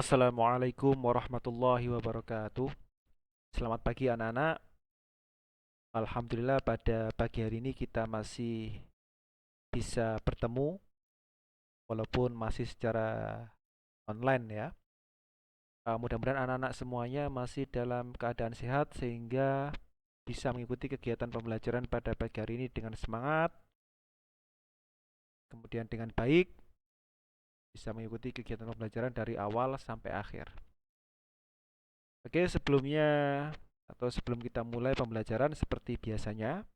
Assalamualaikum warahmatullahi wabarakatuh. Selamat pagi anak-anak. Alhamdulillah pada pagi hari ini kita masih bisa bertemu walaupun masih secara online ya. Mudah-mudahan anak-anak semuanya masih dalam keadaan sehat sehingga bisa mengikuti kegiatan pembelajaran pada pagi hari ini dengan semangat, kemudian dengan baik, bisa mengikuti kegiatan pembelajaran dari awal sampai akhir. Oke, sebelumnya atau sebelum kita mulai pembelajaran seperti biasanya,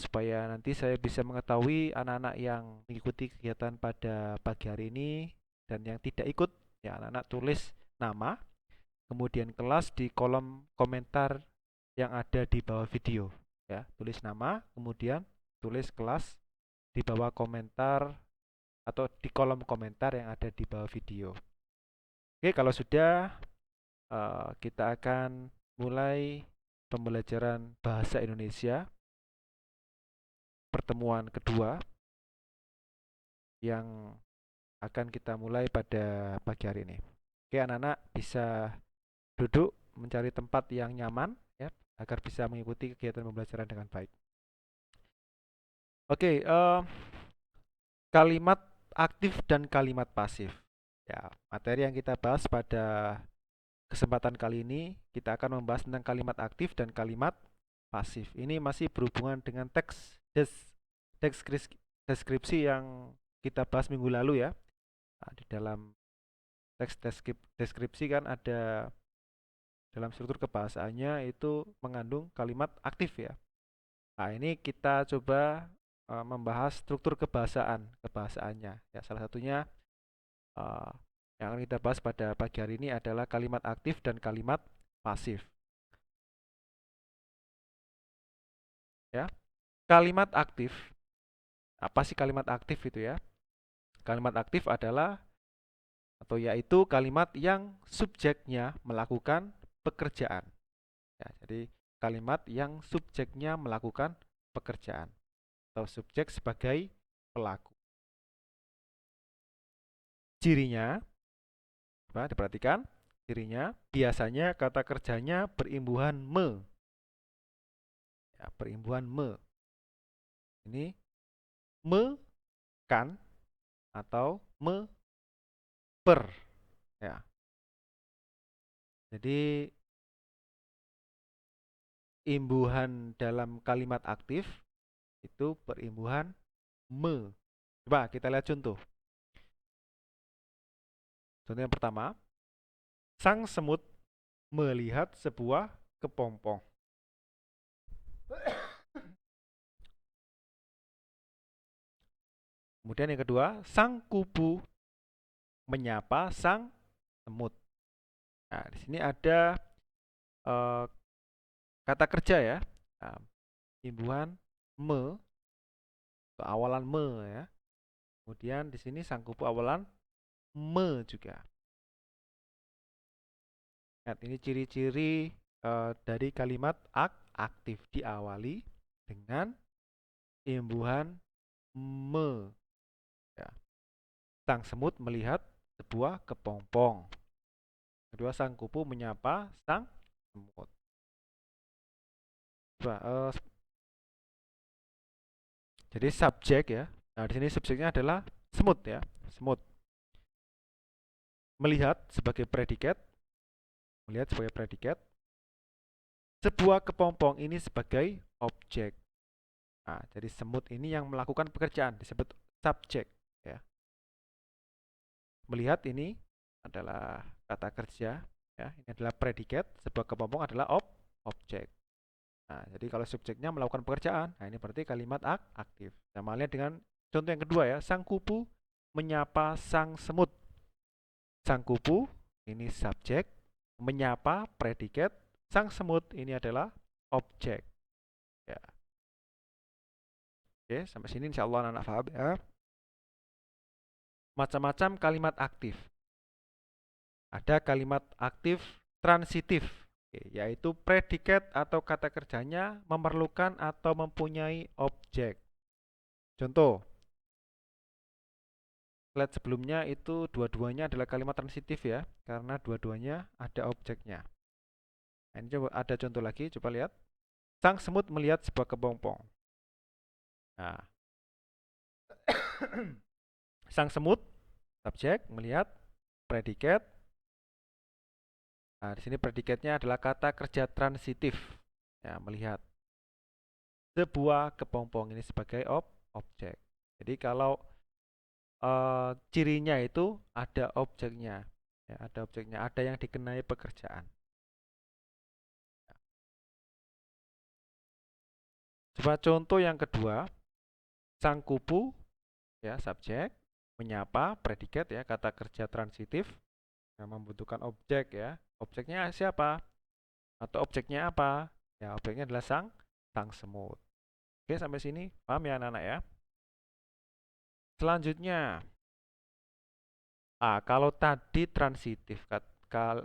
supaya nanti saya bisa mengetahui anak-anak yang mengikuti kegiatan pada pagi hari ini dan yang tidak ikut, ya anak-anak tulis nama, kemudian kelas di kolom komentar yang ada di bawah video. Ya, tulis nama, kemudian tulis kelas di bawah komentar atau di kolom komentar yang ada di bawah video. Oke, kalau sudah, kita akan mulai pembelajaran bahasa Indonesia pertemuan kedua yang akan kita mulai pada pagi hari ini. Oke, anak-anak bisa duduk mencari tempat yang nyaman ya agar bisa mengikuti kegiatan pembelajaran dengan baik. Oke, kalimat aktif dan kalimat pasif. Ya, materi yang kita bahas pada kesempatan kali ini kita akan membahas tentang kalimat aktif dan kalimat pasif. Ini masih berhubungan dengan teks deskripsi yang kita bahas minggu lalu ya. Nah, di dalam teks deskripsi kan ada dalam struktur kebahasaannya itu mengandung kalimat aktif ya. Nah, ini kita coba membahas struktur kebahasaannya. Ya, salah satunya uh, yang akan kita bahas pada pagi hari ini adalah kalimat aktif dan kalimat pasif. Ya, kalimat aktif. Apa sih kalimat aktif itu ya? Kalimat aktif adalah atau yaitu kalimat yang subjeknya melakukan pekerjaan. Ya, jadi kalimat yang subjeknya melakukan pekerjaan atau subjek sebagai pelaku. Cirinya, coba diperhatikan, cirinya biasanya kata kerjanya berimbuhan me. Ya, berimbuhan me. Ini me kan atau me per. Ya. Jadi imbuhan dalam kalimat aktif itu berimbuhan me. Coba kita lihat contoh. Contoh yang pertama, sang semut melihat sebuah kepompong. Kemudian yang kedua, sang kupu menyapa sang semut. Nah, di sini ada eh, kata kerja ya. Nah, imbuhan me, awalan me ya. Kemudian di sini sang kupu awalan me juga. Nah, ini ciri-ciri dari kalimat aktif diawali dengan imbuhan me. Ya. Sang semut melihat sebuah kepompong. Kedua, sang kupu menyapa sang semut. Coba, jadi subjek ya. Nah, di sini subjeknya adalah semut ya, semut. Melihat sebagai predikat, melihat sebagai predikat. Sebuah kepompong ini sebagai objek. Nah, jadi semut ini yang melakukan pekerjaan disebut subjek ya. Melihat ini adalah kata kerja ya. Ini adalah predikat, sebuah kepompong adalah objek. Nah, jadi kalau subjeknya melakukan pekerjaan, nah ini berarti kalimat aktif. Sama halnya dengan contoh yang kedua ya, sang kupu menyapa sang semut. Sang kupu ini subjek, menyapa predikat, sang semut ini adalah objek. Ya. Oke, sampai sini insya Allah anak-anak paham ya. Macam-macam kalimat aktif. Ada kalimat aktif transitif, yaitu predikat atau kata kerjanya memerlukan atau mempunyai objek. Contoh, slide sebelumnya itu dua-duanya adalah kalimat transitif ya, karena dua-duanya ada objeknya. Nah, ini coba ada contoh lagi, coba lihat. Sang semut melihat sebuah kepompong. Nah, sang semut, subjek, melihat, predikat. Nah, di sini predikatnya adalah kata kerja transitif. Ya, melihat sebuah kepompong ini sebagai objek. Jadi kalau cirinya itu ada objeknya, ya, ada objeknya, ada yang dikenai pekerjaan. Coba contoh yang kedua, sang kupu, ya subjek, menyapa, predikat ya, kata kerja transitif, yang membutuhkan objek ya. Objeknya siapa? Atau objeknya apa? Ya, objeknya adalah sang semut. Oke, sampai sini paham ya anak-anak ya? Selanjutnya, kalau tadi transitif,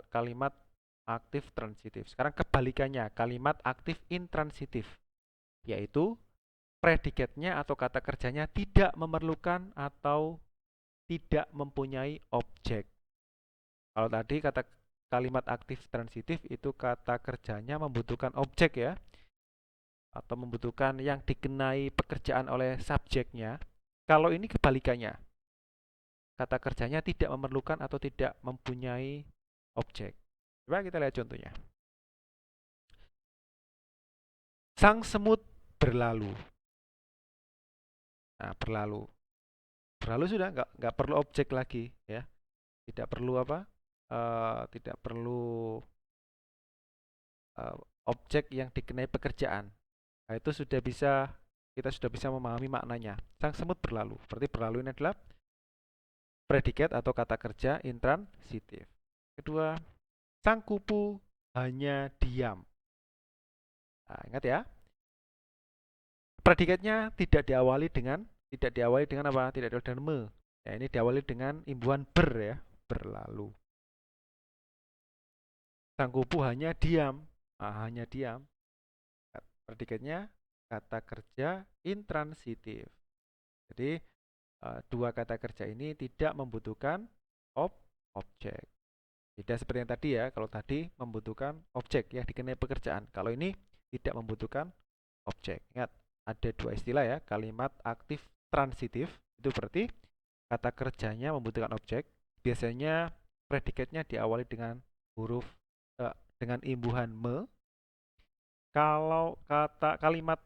kalimat aktif transitif. Sekarang kebalikannya, kalimat aktif intransitif, yaitu predikatnya atau kata kerjanya tidak memerlukan atau tidak mempunyai objek. Kalau tadi kalimat aktif transitif itu kata kerjanya membutuhkan objek ya, atau membutuhkan yang dikenai pekerjaan oleh subjeknya. Kalau ini kebalikannya, kata kerjanya tidak memerlukan atau tidak mempunyai objek. Coba kita lihat contohnya. Sang semut berlalu. Nah, berlalu. Berlalu sudah nggak perlu objek lagi ya. Tidak perlu apa? Tidak perlu objek yang dikenai pekerjaan. Nah, itu kita sudah bisa memahami maknanya. Sang semut berlalu. Berarti berlalu ini adalah predikat atau kata kerja intransitif. Kedua, sang kupu hanya diam. Nah, ingat ya. Predikatnya tidak diawali dengan apa? Tidak diawali dengan me. Ya, ini diawali dengan imbuhan ber ya, berlalu. Sang kupu hanya diam. Nah, hanya diam. Predikatnya kata kerja intransitif. Jadi dua kata kerja ini tidak membutuhkan objek. Tidak seperti yang tadi ya, kalau tadi membutuhkan objek yang dikenai pekerjaan. Kalau ini tidak membutuhkan objek. Ingat, ada dua istilah ya, kalimat aktif transitif itu berarti kata kerjanya membutuhkan objek. Biasanya predikatnya diawali dengan huruf dengan imbuhan me. Kalau kalimat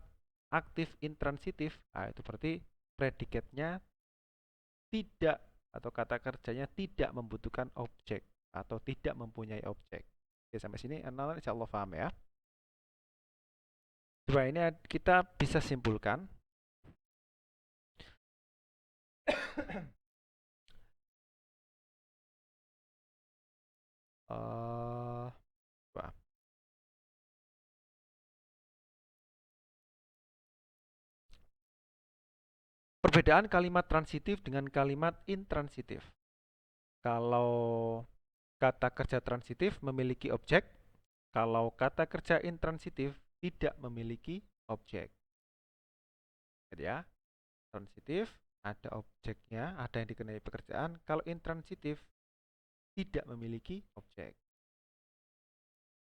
aktif intransitif, itu berarti predikatnya tidak atau kata kerjanya tidak membutuhkan objek atau tidak mempunyai objek. Oke, sampai sini anak-anak insya Allah paham ya. Coba ini kita bisa simpulkan. Coba. Perbedaan kalimat transitif dengan kalimat intransitif. Kalau kata kerja transitif memiliki objek, kalau kata kerja intransitif tidak memiliki objek. Jadi ya, transitif ada objeknya, ada yang dikenai pekerjaan. Kalau intransitif tidak memiliki objek.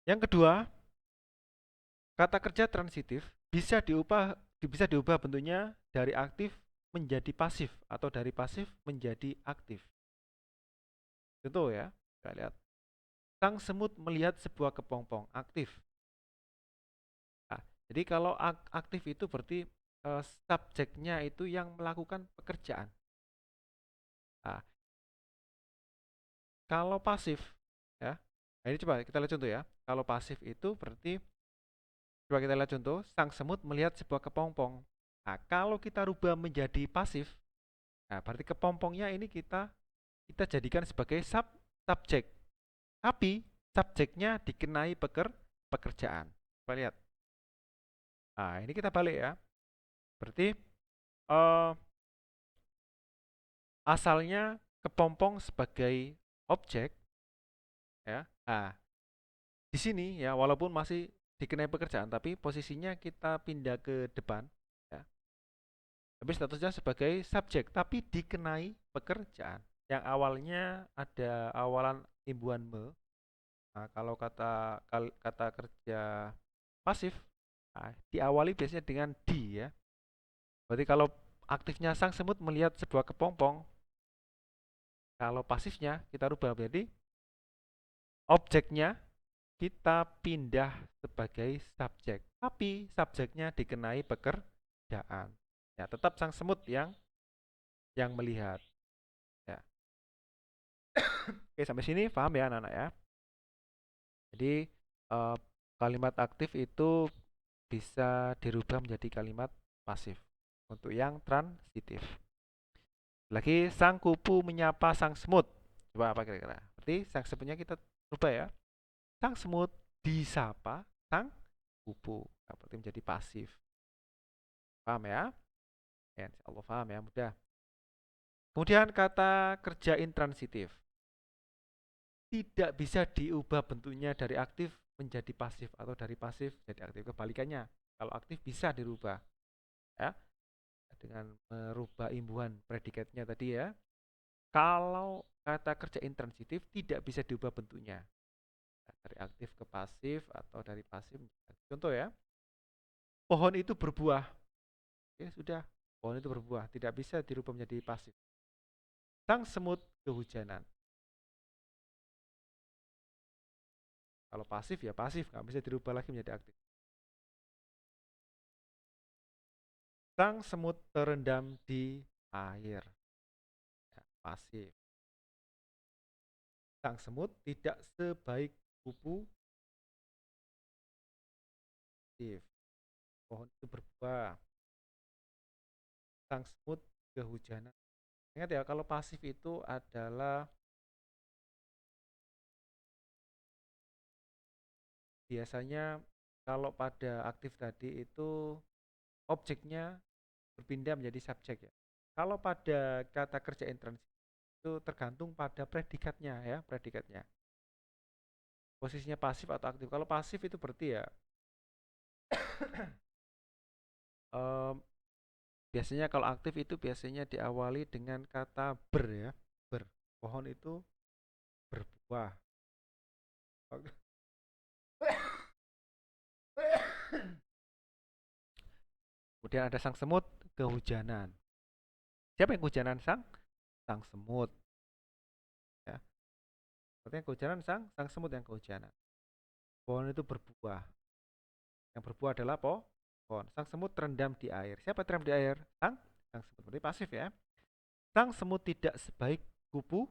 Yang kedua, kata kerja transitif bisa diubah bentuknya dari aktif menjadi pasif atau dari pasif menjadi aktif. Contoh ya, kita lihat. Sang semut melihat sebuah kepompong aktif. Nah, jadi kalau aktif itu berarti subjeknya itu yang melakukan pekerjaan. Nah, kalau pasif ya, nah ini coba kita lihat contoh ya. Kalau pasif itu berarti coba kita lihat contoh, sang semut melihat sebuah kepompong. Nah, kalau kita rubah menjadi pasif, nah berarti kepompongnya ini kita jadikan sebagai subjek. Tapi subjeknya dikenai pekerjaan. Coba lihat. Nah, ini kita balik ya. Berarti asalnya kepompong sebagai objek ya. Nah, di sini ya walaupun masih dikenai pekerjaan tapi posisinya kita pindah ke depan ya. Tapi statusnya sebagai subjek, tapi dikenai pekerjaan. Yang awalnya ada awalan imbuhan me. Nah, kalau kata kerja pasif, nah, diawali biasanya dengan di ya. Berarti kalau aktifnya sang semut melihat sebuah kepompong, kalau pasifnya kita rubah menjadi objeknya kita pindah sebagai subjek, tapi subjeknya dikenai pekerjaan. Ya, tetap sang semut yang melihat. Ya. Oke, sampai sini paham ya anak-anak ya. Jadi kalimat aktif itu bisa dirubah menjadi kalimat pasif untuk yang transitif. Lagi sang kupu menyapa sang semut. Coba apa kira-kira? Berarti sang semutnya kita rubah ya. Sang semut disapa sang kupu. Nah, berarti menjadi pasif. Paham ya? Ya, insya Allah paham ya, mudah. Kemudian kata kerja intransitif. Tidak bisa diubah bentuknya dari aktif menjadi pasif atau dari pasif jadi aktif. Kebalikannya, kalau aktif bisa dirubah ya dengan merubah imbuhan predikatnya tadi ya. Kalau kata kerja intransitif tidak bisa diubah bentuknya dari aktif ke pasif atau dari pasif menjadi aktif. Contoh ya, pohon itu berbuah. Ya sudah, pohon itu berbuah, tidak bisa dirubah menjadi pasif. Sang semut kehujanan. Kalau pasif ya pasif, nggak bisa dirubah lagi menjadi aktif. Sang semut terendam di air. Ya, pasif. Sang semut tidak sebaik kupu. Aktif. Pohon itu berbuah. Sang semut kehujanan. Ingat ya, kalau pasif itu adalah biasanya kalau pada aktif tadi itu objeknya berpindah menjadi subjek ya. Kalau pada kata kerja intransitif itu tergantung pada predikatnya ya, predikatnya. Posisinya pasif atau aktif. Kalau pasif itu berarti ya em, biasanya kalau aktif itu biasanya diawali dengan kata ber ya, ber. Pohon itu berbuah. Kemudian ada sang semut kehujanan. Siapa yang kehujanan? Sang semut ya. Artinya kehujanan sang semut yang kehujanan. Pohon itu berbuah. Yang berbuah adalah pohon. Sang semut terendam di air. Siapa terendam di air? Sang semut. Berarti pasif ya. Sang semut tidak sebaik kupu.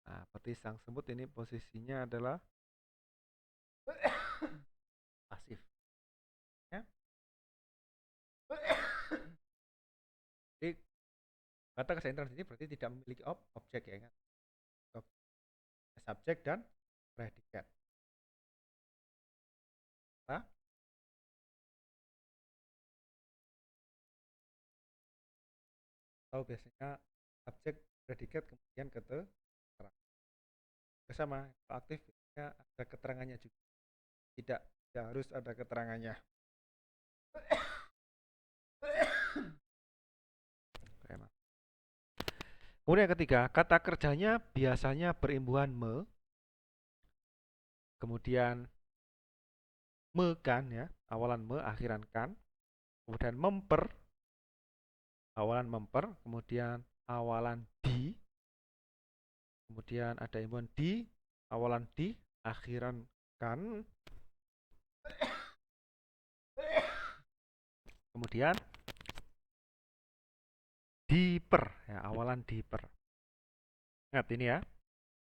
Nah, berarti sang semut ini posisinya adalah pasif. Ya. Jadi kata kerja intransitif berarti tidak memiliki objek ya, ingat. Subjek dan predikat. Nah, atau biasanya subjek predikat kemudian keterangan. Bersama aktif biasanya ada keterangannya juga. Tidak harus ada keterangannya. Kemudian yang ketiga, kata kerjanya biasanya berimbuhan me, kemudian me kan ya, awalan me, akhiran kan, kemudian memper, awalan memper, kemudian awalan di, kemudian ada imbuhan di, awalan di, akhiran kan, kemudian diper, ya, awalan diper. Ingat ini ya,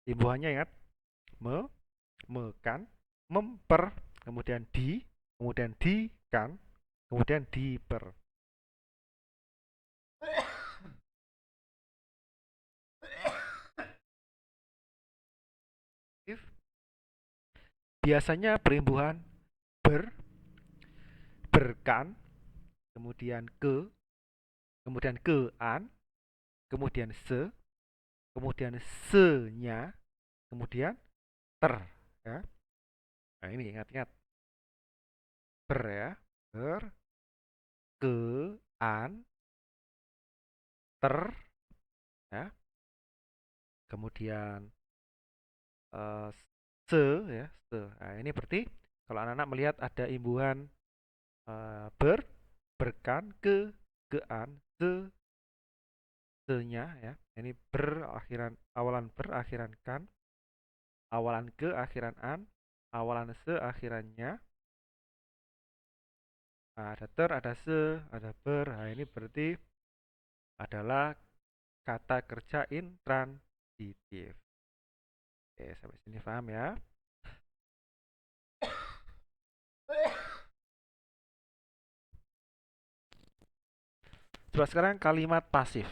imbuhannya ingat, me kan, memper, kemudian di kan, kemudian diper. Biasanya berimbuhan berkan, kemudian kemudian an, kemudian kemudian se-nya, kemudian ter ya. Nah, ini ingat-ingat ber ya, ber, ke, an, ter, ya. Kemudian eh, se, ya, se. Nah, ini berarti kalau anak-anak melihat ada imbuhan ber, berkan, ke-an, se-nya, ya. Ini ber akhiran awalan ber akhiran kan, awalan ke akhiran an, awalan se akhirannya. Nah, ada ter, ada se, ada ber. Nah, ini berarti adalah kata kerja intransitif. Oke, sampai sini paham ya? Coba sekarang kalimat pasif.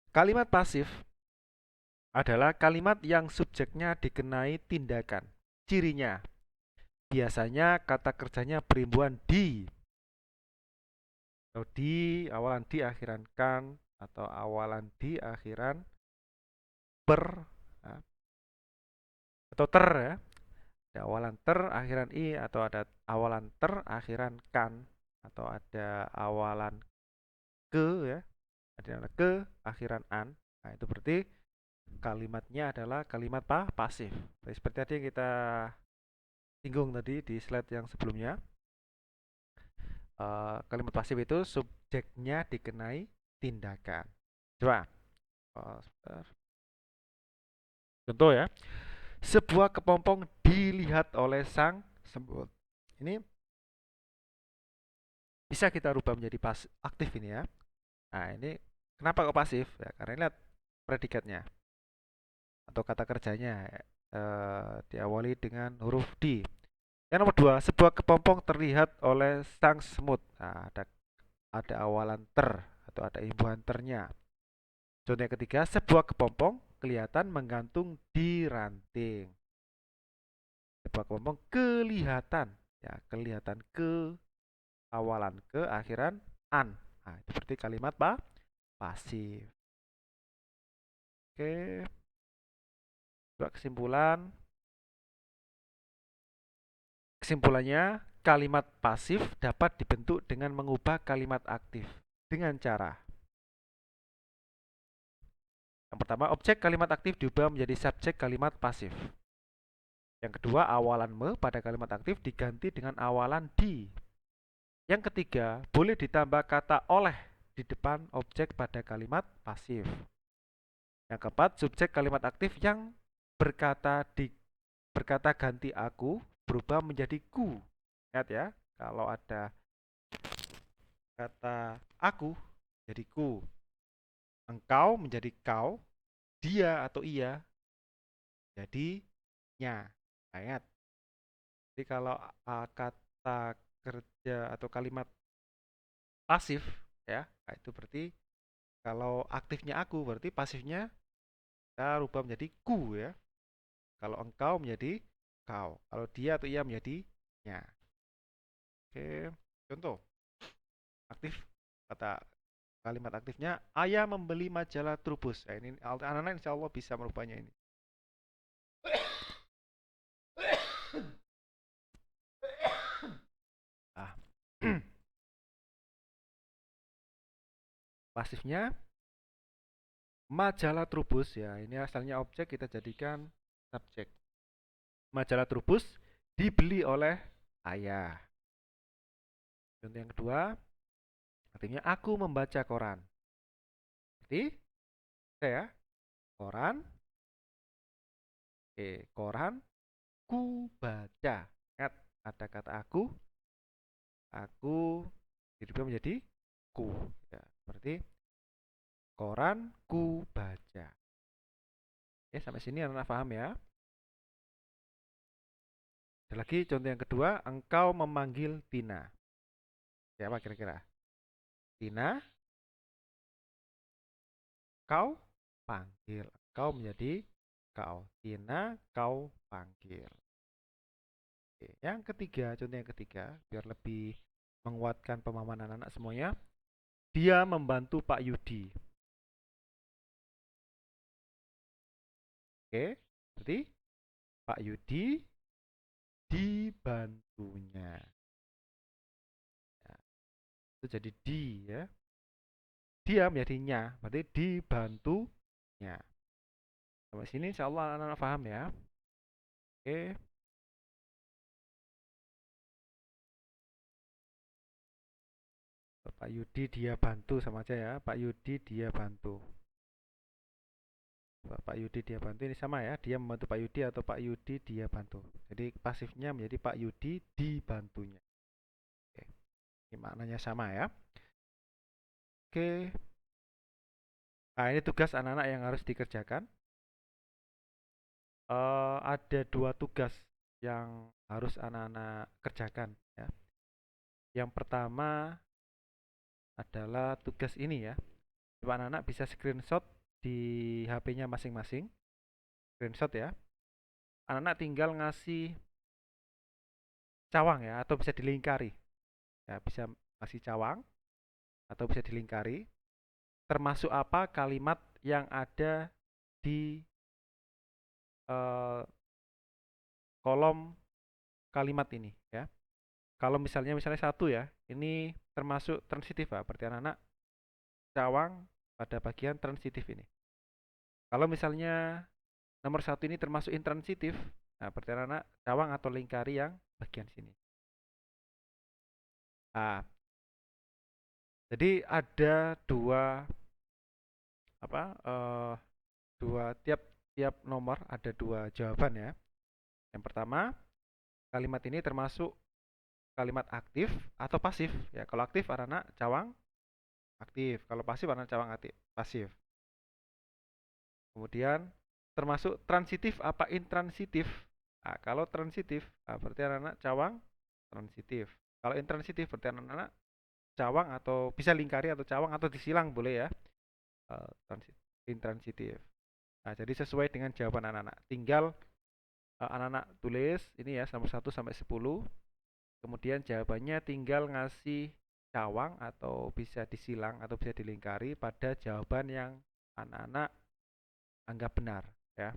Kalimat pasif adalah kalimat yang subjeknya dikenai tindakan. Cirinya, biasanya kata kerjanya berimbuhan di, atau di, awalan di akhiran kan, atau awalan di akhiran per, atau ter, ya. Ada awalan ter akhiran i, atau ada awalan ter akhiran kan, atau ada awalan ke, ya, ada ke akhiran an. Nah, itu berarti kalimatnya adalah kalimat pasif. Seperti tadi yang kita singgung tadi di slide yang sebelumnya. Kalimat pasif itu subjeknya dikenai tindakan. Coba, contoh ya. Sebuah kepompong dilihat oleh sang semut. Ini bisa kita rubah menjadi aktif ini ya. Nah, ini kenapa kok pasif? Ya, karena lihat predikatnya atau kata kerjanya diawali dengan huruf D. Yang nomor dua, sebuah kepompong terlihat oleh sang semut. Nah, ada awalan ter atau ada imbuhan ternya. Contoh yang ketiga, sebuah kepompong kelihatan menggantung di ranting. Sebuah kepompong kelihatan, ya kelihatan ke awalan ke akhiran an. Nah, itu seperti kalimat pasif. Oke, coba kesimpulan. Kesimpulannya, kalimat pasif dapat dibentuk dengan mengubah kalimat aktif dengan cara. Yang pertama, objek kalimat aktif diubah menjadi subjek kalimat pasif. Yang kedua, awalan me pada kalimat aktif diganti dengan awalan di. Yang ketiga, boleh ditambah kata oleh di depan objek pada kalimat pasif. Yang keempat, subjek kalimat aktif yang berkata ganti aku berubah menjadi ku. Lihat ya, kalau ada kata aku jadi ku, engkau menjadi kau, dia atau ia jadi nya. Nah, ingat. Jadi kalau kata kerja atau kalimat pasif ya, nah itu berarti kalau aktifnya aku berarti pasifnya kita rubah menjadi ku ya. Kalau engkau menjadi kau, kalau dia atau ia menjadi nya. Oke, contoh aktif kata kalimat aktifnya ayah membeli majalah Trubus. Nah, ini anak-anak insya Allah bisa merubahnya ini. Ah. Pasifnya majalah Trubus ya. Ini asalnya objek kita jadikan subjek. Majalah Trubus dibeli oleh ayah. Contoh yang kedua, artinya aku membaca koran. Jadi saya koran, koran ku baca. Ingat ada kata aku dirubah menjadi ku. Ya, berarti koran ku baca. Oke, sampai sini anak-anak paham ya. Ada lagi contoh yang kedua, engkau memanggil Tina. Siapa kira-kira? Tina, kau panggil. Kau menjadi kau. Tina, kau panggil. Oke, yang ketiga, contoh yang ketiga, biar lebih menguatkan pemahaman anak-anak semuanya. Dia membantu Pak Yudi. Oke, berarti Pak Yudi dibantunya. Ya, itu jadi di ya. Dia menjadinya, berarti dibantunya. Sampai sini insya Allah anak-anak paham ya. Oke. Pak Yudi dia bantu sama aja ya. Pak Yudi dia bantu. Pak Yudi dia bantu ini sama ya. Dia membantu Pak Yudi atau Pak Yudi dia bantu. Jadi pasifnya menjadi Pak Yudi dibantunya. Oke. Ini maknanya sama ya. Oke. Nah, ini tugas anak-anak yang harus dikerjakan. Ada dua tugas yang harus anak-anak kerjakan ya. Yang pertama adalah tugas ini ya. Coba anak-anak bisa screenshot di HP-nya masing-masing. Screenshot ya. Anak-anak tinggal ngasih cawang ya, atau bisa dilingkari. Ya, bisa ngasih cawang atau bisa dilingkari. Termasuk apa kalimat yang ada di eh, kolom kalimat ini ya. Kalau misalnya satu ya, ini termasuk transitif Pak. Berarti anak-anak cawang pada bagian transitif ini. Kalau misalnya nomor satu ini termasuk intransitif, nah berarti anak-anak cawang atau lingkari yang bagian sini. Nah, jadi ada dua apa? Dua tiap tiap nomor ada dua jawaban ya. Yang pertama, kalimat ini termasuk kalimat aktif atau pasif ya. Kalau aktif anak-anak cawang aktif, kalau pasif anak cawang aktif pasif. Kemudian termasuk transitif apa intransitif. Nah, kalau transitif berarti anak-anak cawang transitif. Kalau intransitif berarti anak-anak cawang atau bisa lingkari atau cawang atau disilang boleh ya. Intransitif. Nah, jadi sesuai dengan jawaban anak-anak. Tinggal anak-anak tulis ini ya nomor 1 sampai 10. Kemudian jawabannya tinggal ngasih cawang atau bisa disilang atau bisa dilingkari pada jawaban yang anak-anak anggap benar ya.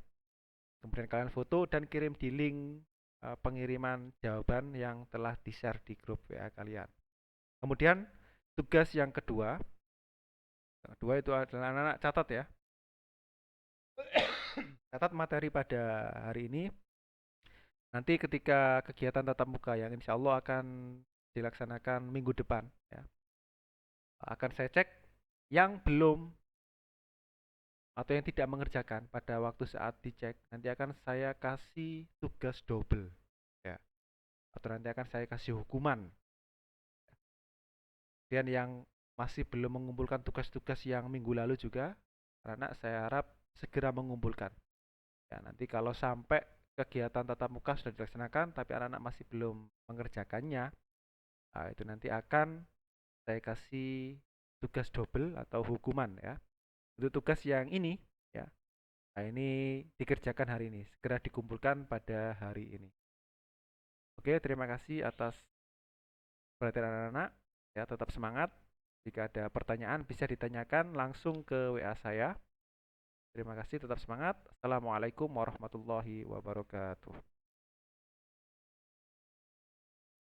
Kemudian kalian foto dan kirim di link pengiriman jawaban yang telah di-share di grup WA kalian. Kemudian tugas yang kedua itu adalah anak-anak catat ya. Catat materi pada hari ini. Nanti ketika kegiatan tatap muka yang insya Allah akan dilaksanakan minggu depan ya, akan saya cek yang belum atau yang tidak mengerjakan pada waktu saat dicek, nanti akan saya kasih tugas double ya, atau nanti akan saya kasih hukuman. Dan yang masih belum mengumpulkan tugas-tugas yang minggu lalu juga, karena saya harap segera mengumpulkan ya. Nanti kalau sampai kegiatan tatap muka sudah dilaksanakan tapi anak-anak masih belum mengerjakannya, nah, itu nanti akan saya kasih tugas double atau hukuman ya. Itu tugas yang ini ya. Nah, ini dikerjakan hari ini, segera dikumpulkan pada hari ini. Oke, terima kasih atas perhatian anak-anak. Ya, tetap semangat. Jika ada pertanyaan bisa ditanyakan langsung ke WA saya. Terima kasih, tetap semangat. Assalamualaikum warahmatullahi wabarakatuh.